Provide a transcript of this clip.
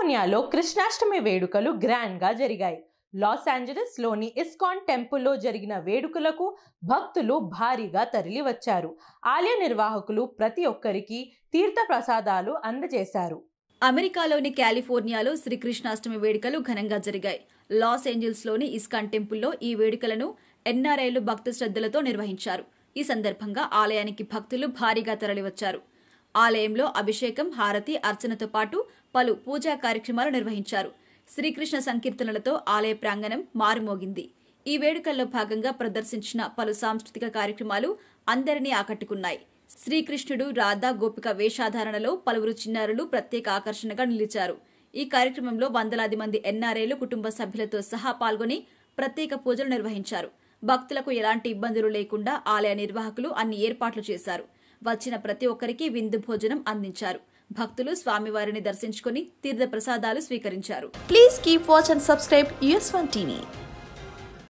కాలిఫోర్నియాలో కృష్ణాష్టమి వేడుకలు గ్రాండ్ గా జరిగాయి. లాస్ ఏంజలస్ లోని ఇస్కాన్ టెంపుల్లో జరిగిన వేడుకలకు భక్తులు భారీగా తరలి వచ్చారు. ఆలయ నిర్వాహకులు ప్రతి ఒక్కరికి తీర్థ ప్రసాదాలు అందజేశారు. అమెరికాలోని కాలిఫోర్నియాలో శ్రీకృష్ణాష్టమి వేడుకలు ఘనంగా జరిగాయి. లాస్ ఏంజల్స్ లోని ఇస్కాన్ టెంపుల్లో ఈ వేడుకలను ఎన్ఆర్ఐలు భక్తి శ్రద్ధలతో నిర్వహించారు. ఈ సందర్భంగా ఆలయానికి భక్తులు భారీగా తరలివచ్చారు. ఆలయంలో అభిషేకం, హారతి, అర్చనతో పాటు పలు పూజా కార్యక్రమాలు నిర్వహించారు. శ్రీకృష్ణ సంకీర్తనలతో ఆలయ ప్రాంగణం మారుమోగింది. ఈ వేడుకల్లో భాగంగా ప్రదర్శించిన పలు సాంస్కృతిక కార్యక్రమాలు అందరినీ ఆకట్టుకున్నాయి. శ్రీకృష్ణుడు, రాధా, గోపిక వేషాధారణలో పలువురు చిన్నారులు ప్రత్యేక ఆకర్షణగా నిలిచారు. ఈ కార్యక్రమంలో వందలాది మంది ఎన్ఆర్ఐలు కుటుంబ సభ్యులతో సహా పాల్గొని ప్రత్యేక పూజలు నిర్వహించారు. భక్తులకు ఎలాంటి ఇబ్బందులు లేకుండా ఆలయ నిర్వాహకులు అన్ని ఏర్పాట్లు చేశారు. వచ్చిన ప్రతి ఒక్కరికి విందు భోజనం అందించారు. భక్తులు స్వామివారిని దర్శించుకుని తీర్థ ప్రసాదాలు స్వీకరించారు. Please keep watch and subscribe US1 TV.